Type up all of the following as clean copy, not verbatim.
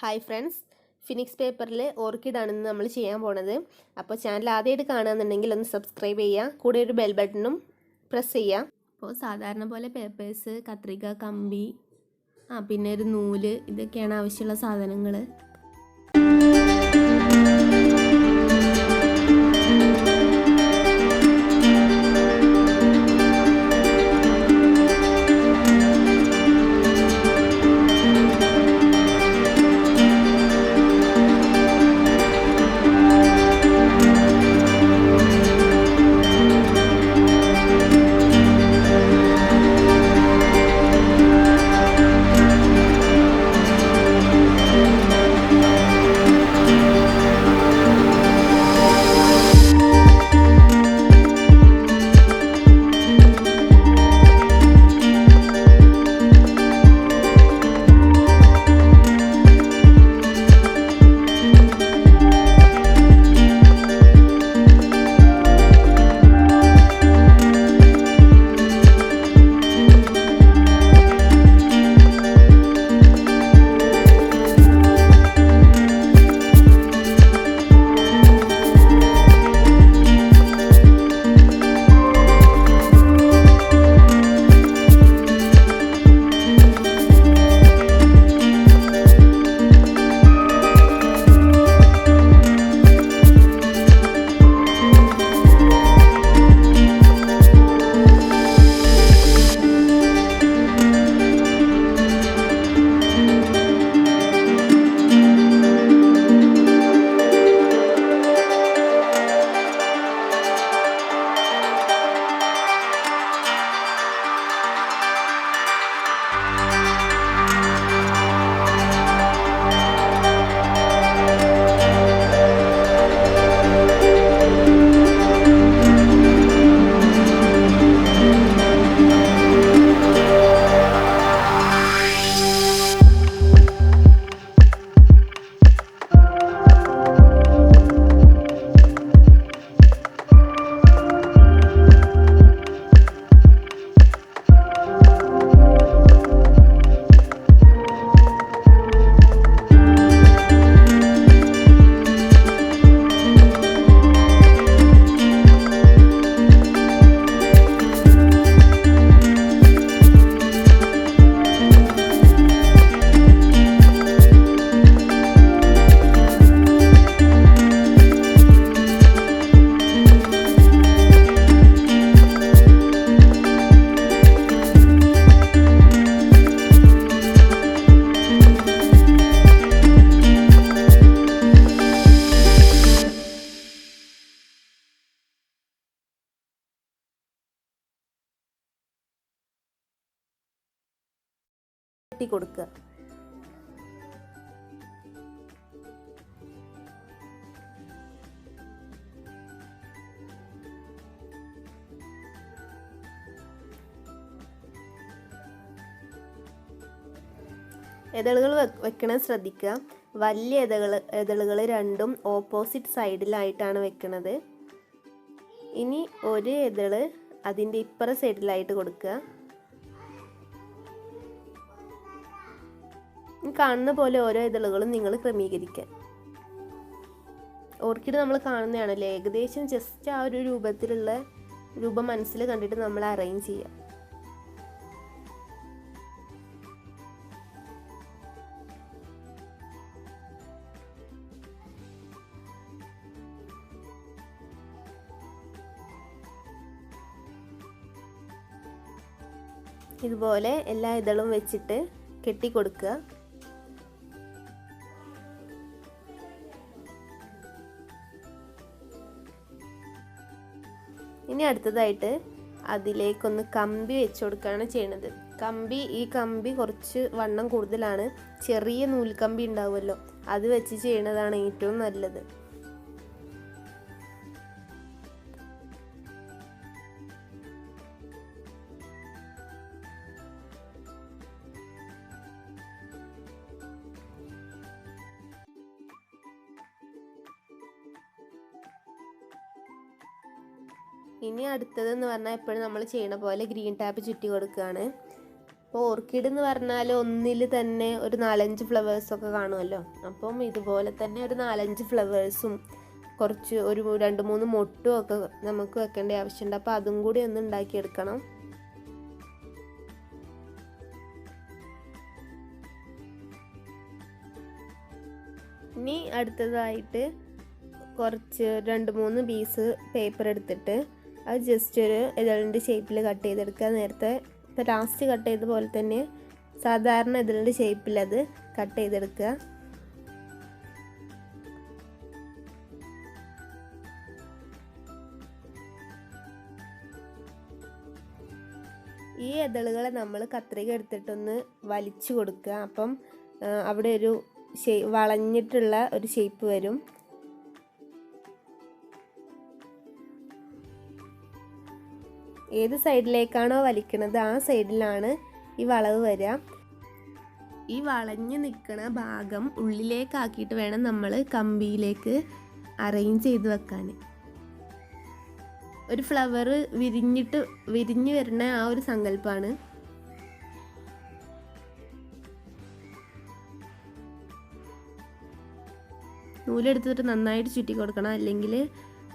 Hi friends, phoenix പേപ്പറിൽ ഓർക്കിഡാണ് നമ്മൾ ചെയ്യാൻ പോണത്. അപ്പോൾ ചാനൽ ആദ്യമായിട്ട് കാണുകയെന്നുണ്ടെങ്കിൽ ഒന്ന് സബ്സ്ക്രൈബ് ചെയ്യുക, കൂടെ ഒരു ബെൽ ബട്ടണും പ്രസ് ചെയ്യുക. അപ്പോൾ സാധാരണ പോലെ പേപ്പേഴ്സ്, കത്രിക, കമ്പി, പിന്നെ ഒരു നൂല്, ഇതൊക്കെയാണ് ആവശ്യമുള്ള സാധനങ്ങൾ. കൊടുക്കുക. ഇതളുകൾ വെക്കണത് ശ്രദ്ധിക്കുക. വലിയ ഇതളുകൾ രണ്ടും ഓപ്പോസിറ്റ് സൈഡിലായിട്ടാണ് വെക്കുന്നത്. ഇനി ഒരു ഇതള് അതിൻ്റെ ഇപ്പുറ സൈഡിലായിട്ട് കൊടുക്കുക. കാണുന്ന പോലെ ഓരോ ഇതളുകളും നിങ്ങൾ ക്രമീകരിക്കുക. ഓർക്കിഡ് നമ്മൾ കാണുന്നതാണല്ലോ, ഏകദേശം ജസ്റ്റ് ആ ഒരു രൂപം മനസ്സിൽ കണ്ടിട്ട് നമ്മൾ അറേഞ്ച് ചെയ്യുക. ഇതുപോലെ എല്ലാ ഇതളും വെച്ചിട്ട് കെട്ടിക്കൊടുക്കുക. ഇനി അടുത്തതായിട്ട് അതിലേക്കൊന്ന് കമ്പി വെച്ച് കൊടുക്കുകയാണ് ചെയ്യണത്. ഈ കമ്പി കുറച്ച് വണ്ണം കൂടുതലാണ്. ചെറിയ നൂൽക്കമ്പി ഉണ്ടാവുമല്ലോ, അത് വെച്ച് ചെയ്യണതാണ് ഏറ്റവും നല്ലത്. ഇനി അടുത്തതെന്ന് പറഞ്ഞാൽ എപ്പോഴും നമ്മൾ ചെയ്യണ പോലെ ഗ്രീൻ ടാപ്പ് ചുറ്റി കൊടുക്കുകയാണ്. ഓർക്കിഡ് എന്ന് പറഞ്ഞാൽ ഒന്നിൽ തന്നെ ഒരു 4-5 ഫ്ലവേഴ്സൊക്കെ കാണുമല്ലോ. അപ്പം ഇതുപോലെ തന്നെ ഒരു 4-5 ഫ്ലവേഴ്സും കുറച്ച് ഒരു 2-3 മൊട്ടും ഒക്കെ നമുക്ക് വെക്കേണ്ട ആവശ്യമുണ്ട്. അപ്പോൾ അതും കൂടി ഒന്ന് ഉണ്ടാക്കിയെടുക്കണം. ഇനി അടുത്തതായിട്ട് കുറച്ച് 2-3 പീസ് പേപ്പർ എടുത്തിട്ട് അത് ജസ്റ്റ് ഒരു ഇതളിൻ്റെ ഷേപ്പിൽ കട്ട് ചെയ്തെടുക്കുക. നേരത്തെ ഇപ്പോൾ ലാസ്റ്റ് കട്ട് ചെയ്ത പോലെ തന്നെ സാധാരണ ഇതളിൻ്റെ ഷേപ്പിൽ അത് കട്ട് ചെയ്തെടുക്കുക. ഈ ഇതളുകളെ നമ്മൾ കത്രിക എടുത്തിട്ടൊന്ന് വലിച്ചു കൊടുക്കുക. അപ്പം അവിടെ ഒരു വളഞ്ഞിട്ടുള്ള ഒരു ഷേപ്പ് വരും. ഏത് സൈഡിലേക്കാണോ വലിക്കുന്നത് ആ സൈഡിലാണ് ഈ വളവ് വരിക. ഈ വളഞ്ഞു നിൽക്കുന്ന ഭാഗം ഉള്ളിലേക്കാക്കിയിട്ട് വേണം നമ്മൾ കമ്പിയിലേക്ക് അറേഞ്ച് ചെയ്ത് വെക്കാൻ. ഒരു ഫ്ലവർ വിരിഞ്ഞു വരുന്ന ആ ഒരു സങ്കല്പമാണ്. നൂലെടുത്തിട്ട് നന്നായിട്ട് ചുറ്റി കൊടുക്കണം, അല്ലെങ്കിൽ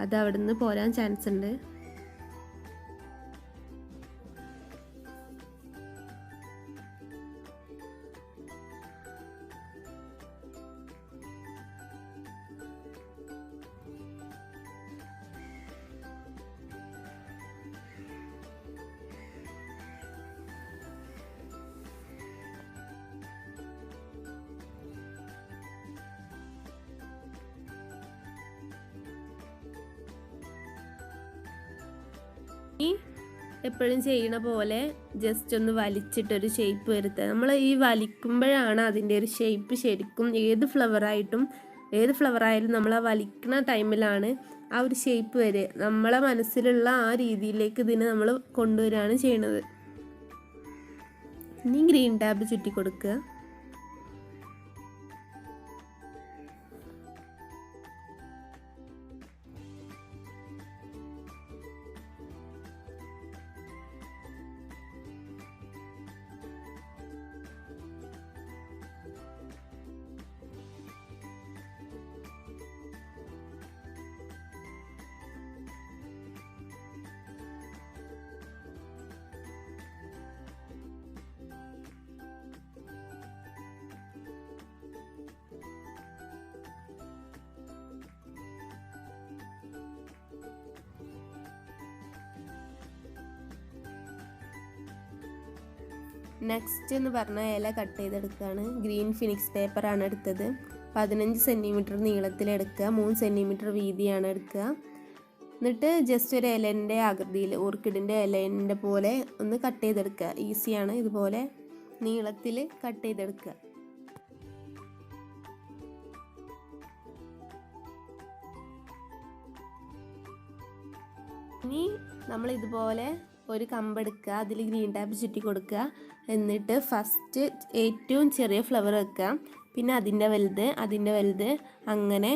അത് അവിടെ നിന്ന് പോരാൻ ചാൻസ് ഉണ്ട്. എപ്പോഴും ചെയ്യണ പോലെ ജസ്റ്റ് ഒന്ന് വലിച്ചിട്ടൊരു ഷേപ്പ് വരുത്തുക. നമ്മൾ ഈ വലിക്കുമ്പോഴാണ് അതിൻ്റെ ഒരു ഷേപ്പ് ശരിക്കും ഏത് ഫ്ലവറായാലും നമ്മൾ ആ വലിക്കുന്ന ടൈമിലാണ് ആ ഒരു ഷേപ്പ് വരെ നമ്മളെ മനസ്സിലുള്ള ആ രീതിയിലേക്ക് ഇതിനെ നമ്മൾ കൊണ്ടുവരികയാണ് ചെയ്യണത്. ഇനി ഗ്രീൻ ടാബ് ചുറ്റി കൊടുക്കുക. നെക്സ്റ്റ് എന്ന് പറഞ്ഞാൽ ഇല കട്ട് ചെയ്തെടുക്കുകയാണ്. ഗ്രീൻ ഫിനിക്സ് പേപ്പറാണ് എടുത്തത്. 15 സെൻറ്റിമീറ്റർ നീളത്തിലെടുക്കുക, 3 സെൻറ്റിമീറ്റർ വീതിയാണ് എടുക്കുക. എന്നിട്ട് ജസ്റ്റ് ഒരു ഇലേൻ്റെ ആകൃതിയിൽ ഓർക്കിഡിൻ്റെ ഇലേൻ്റെ പോലെ ഒന്ന് കട്ട് ചെയ്തെടുക്കുക. ഈസിയാണ്, ഇതുപോലെ നീളത്തിൽ കട്ട് ചെയ്തെടുക്കുക. ഇനി നമ്മൾ ഇതുപോലെ ഒരു കമ്പെടുക്കുക, അതിൽ ഗ്രീൻ ടാപ്പ് ചുറ്റി കൊടുക്കുക. എന്നിട്ട് ഫസ്റ്റ് ഏറ്റവും ചെറിയ ഫ്ലവർ വെക്കുക, പിന്നെ അതിൻ്റെ വലുത് അങ്ങനെ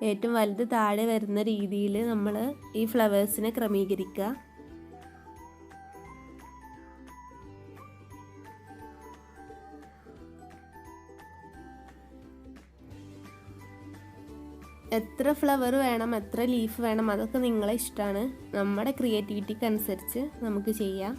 ഏറ്റവും വലുത് താഴെ വരുന്ന രീതിയിൽ നമ്മൾ ഈ ഫ്ലവേഴ്സിനെ ക്രമീകരിക്കുക. എത്ര ഫ്ലവർ വേണം, എത്ര ലീഫ് വേണം, അതൊക്കെ നിങ്ങളെ ഇഷ്ടമാണ്. നമ്മുടെ ക്രിയേറ്റിവിറ്റിക്ക് അനുസരിച്ച് നമുക്ക് ചെയ്യാം.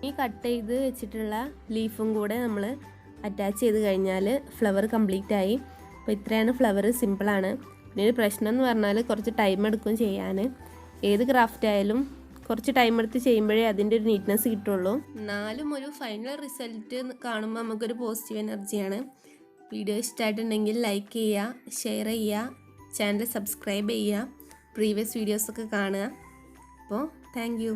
ഈ കട്ട് ചെയ്ത് വെച്ചിട്ടുള്ള ലീഫും കൂടെ നമ്മൾ അറ്റാച്ച് ചെയ്ത് കഴിഞ്ഞാൽ ഫ്ലവർ കംപ്ലീറ്റ് ആയി. അപ്പോൾ ഇത്രയാണ് ഫ്ലവർ, സിമ്പിളാണ്. പിന്നെ ഒരു പ്രശ്നം എന്ന് പറഞ്ഞാൽ കുറച്ച് ടൈം എടുക്കും ചെയ്യാൻ. ഏത് ക്രാഫ്റ്റ് ആയാലും കുറച്ച് ടൈം എടുത്ത് ചെയ്യുമ്പോഴേ അതിൻ്റെ ഒരു നീറ്റ്നെസ് കിട്ടുള്ളൂ. എന്നാലും ഒരു ഫൈനൽ റിസൾട്ട് കാണുമ്പോൾ നമുക്കൊരു പോസിറ്റീവ് എനർജിയാണ്. വീഡിയോ ഇഷ്ടമായിട്ടുണ്ടെങ്കിൽ ലൈക്ക് ചെയ്യുക, ഷെയർ ചെയ്യുക, ചാനൽ സബ്സ്ക്രൈബ് ചെയ്യുക, പ്രീവിയസ് വീഡിയോസൊക്കെ കാണുക. അപ്പോൾ താങ്ക് യു.